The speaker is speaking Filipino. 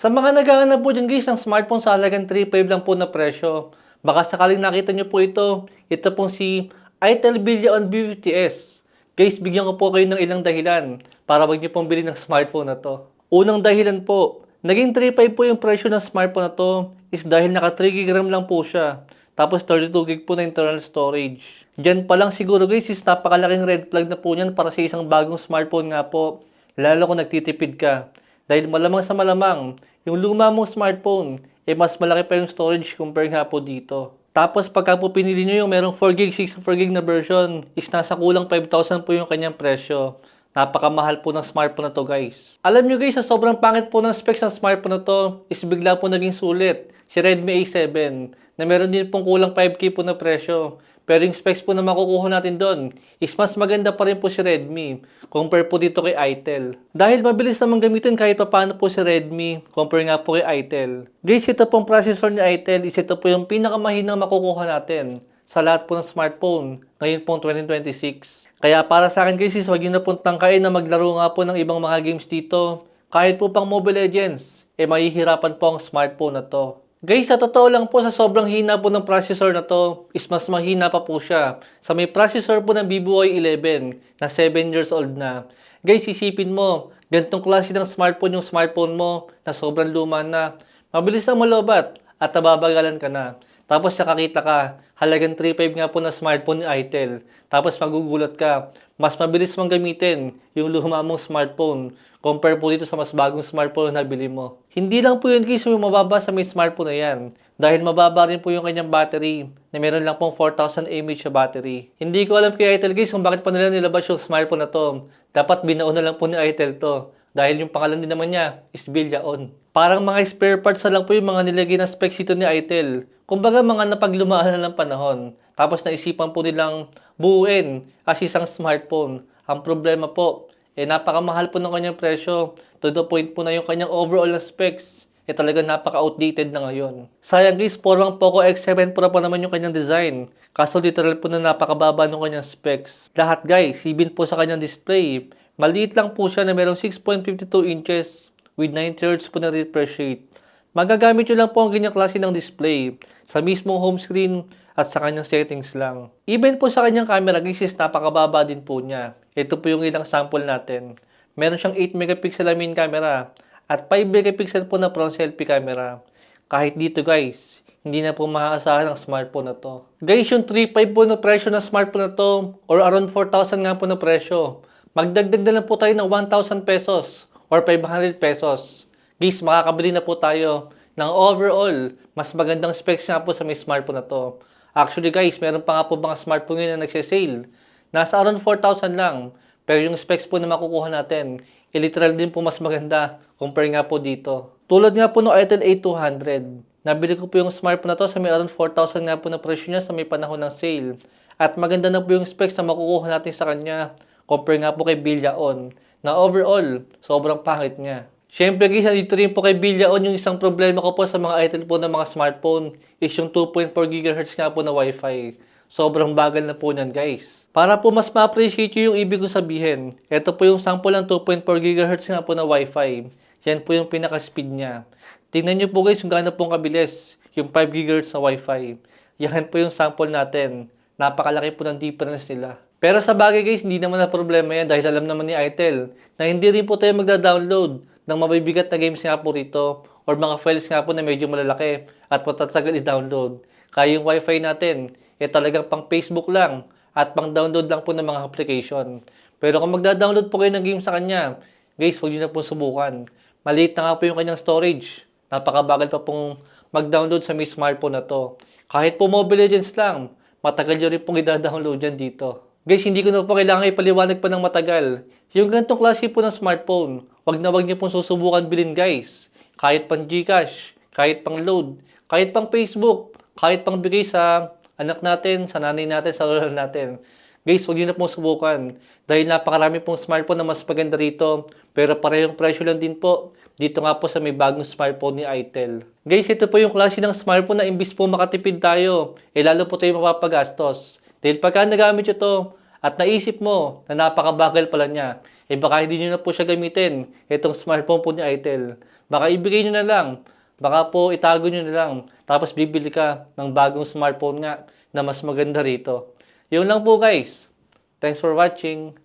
Sa mga naghahanap po dyan guys ng smartphone sa halagang 3.5 lang po na presyo, baka sakaling nakita nyo po ito pong si Itel Billion B50s. Guys, bigyan ko po kayo ng ilang dahilan para wag nyo pong bilhin ng smartphone na to. Unang dahilan po, naging 3.5 po yung presyo ng smartphone na to is dahil naka 3GB RAM lang po siya. Tapos 32GB po na internal storage. Diyan pa lang siguro guys is napakalaking red flag na po niyan para sa isang bagong smartphone nga po. Lalo kung nagtitipid ka. Dahil malamang sa malamang, yung luma mong smartphone, mas malaki pa yung storage compare nga po dito. Tapos pagka po pinili nyo yung merong 4GB, 64GB na version, is nasa kulang 5,000 po yung kanyang presyo. Napakamahal po ng smartphone na to guys. Alam nyo guys, sa sobrang pangit po ng specs ng smartphone na to, is bigla po naging sulit, si Redmi A7, na meron din pong kulang 5K po na presyo. Pero yung specs po na makukuha natin doon is mas maganda pa rin po si Redmi compare po dito kay Itel. Dahil mabilis naman gamitin kahit paano po si Redmi compare nga po kay Itel. Guys, ito pong processor ni Itel is ito po yung pinakamahinang makukuha natin sa lahat po ng smartphone ngayon pong 2026. Kaya para sa akin guys is wag nyo na pong tangkain na maglaro nga po ng ibang mga games dito. Kahit po pang Mobile Legends, mahihirapan po ang smartphone na to. Guys, sa totoo lang po, sa sobrang hina po ng processor na to, is mas mahina pa po siya. Sa may processor po ng BBY 11 na 7 years old na. Guys, isipin mo, ganitong klase ng smartphone yung smartphone mo na sobrang luma na. Mabilis ang malobat at nababagalan ka na. Tapos nakakita ka, halagang 3.5 nga po na smartphone ni Itel. Tapos magugulat ka, mas mabilis mong gamitin yung luma mong smartphone compare po dito sa mas bagong smartphone na bili mo. Hindi lang po yun guys yung mababa sa may smartphone na yan. Dahil mababa rin po yung kanyang battery na meron lang pong 4,000 mAh na battery. Hindi ko alam kay Itel guys kung bakit pa nila nilabas yung smartphone na to. Dapat binaon na lang po ni Itel to. Dahil yung pangalan din naman niya is Billion. Parang mga spare parts na lang po yung mga nilagay na specs ito ni Itel. Kumbaga mga napaglumaan na ng panahon. Tapos naisipan po nilang buuin as isang smartphone. Ang problema po, napakamahal po ng kanyang presyo. To the point po na yung kanyang overall na specs, talagang napaka-outdated na ngayon. Sayang guys, Pormang Poco X7 Pro pa naman yung kanyang design. Kaso literal po na napakababa ng kanyang specs. Lahat guys, even po sa kanyang display, maliit lang po siya na merong 6.52 inches with 90Hz po na refresh rate. Magagamit nyo lang po ang ganyang klase ng display sa mismong home screen at sa kanyang settings lang. Even po sa kanyang camera guys, napakababa din po niya. Ito po yung ilang sample natin. Meron siyang 8 megapixel na main camera at 5 megapixel po na front selfie camera. Kahit dito guys, hindi na po maaasahan ang smartphone na to. Guys, yung 3.5 po na presyo ng smartphone na to or around 4,000 nga po na presyo. Magdagdag na lang po tayo ng 1,000 pesos or 500 pesos. Guys, makakabili na po tayo ng overall mas magandang specs nga po sa may smartphone na to. Actually guys, meron pa nga po mga smartphone ngayon na nagsisale. Nasa around 4,000 lang. Pero yung specs po na makukuha natin, literal din po mas maganda compare nga po dito. Tulad nga po ng Itel A200. Nabili ko po yung smartphone na to sa may around 4,000 nga po na presyo niya sa may panahon ng sale. At maganda na po yung specs na makukuha natin sa kanya compare nga po kay Billion na overall, sobrang pangit niya. Siyempre guys, dito rin po kay Billion yung isang problema ko po sa mga Itel po ng mga smartphone is yung 2.4 GHz nga po na Wi-Fi. Sobrang bagal na po niyan guys. Para po mas ma-appreciate nyo yung ibig kong sabihin, ito po yung sample ng 2.4 GHz nga po na Wi-Fi. Yan po yung pinaka-speed niya. Tingnan nyo po guys kung gaano pong kabilis yung 5 GHz na Wi-Fi. Yan po yung sample natin. Napakalaki po ng difference nila. Pero sa bagay guys, hindi naman na problema yan dahil alam naman ni Itel na hindi rin po tayo magda-download ng mabibigat na games nga po rito or mga files nga po na medyo malalaki at matatagal i-download. Kaya yung Wi-Fi natin, talagang pang Facebook lang at pang download lang po ng mga application. Pero kung magda-download po kayo ng game sa kanya, guys, huwag nyo na po subukan. Maliit na nga po yung kanyang storage. Napakabagal pa pong mag-download sa may smartphone na to. Kahit po Mobile Legends lang, matagal nyo rin pong i-download yan dito. Guys, hindi ko na po kailangan ipaliwanag pa ng matagal. Yung ganitong klase po ng smartphone, wag niyo pong susubukan bilhin guys. Kahit pang GCash, kahit pang load, kahit pang Facebook, kahit pang bigay sa anak natin, sa nanay natin, sa lola natin. Guys, wag niyo na pong subukan. Dahil napakarami pong smartphone na mas maganda rito, pero parehong presyo lang din po. Dito nga po sa may bagong smartphone ni Itel. Guys, ito po yung klase ng smartphone na imbis po makatipid tayo, lalo po tayo mapapagastos. Dahil pagka nagamit nyo to at naisip mo na napakabagal pala niya, baka hindi nyo na po siya gamitin, itong smartphone po ni Itel. Baka ibigay nyo na lang. Baka po itago nyo na lang. Tapos bibili ka ng bagong smartphone nga na mas maganda rito. Yun lang po guys. Thanks for watching.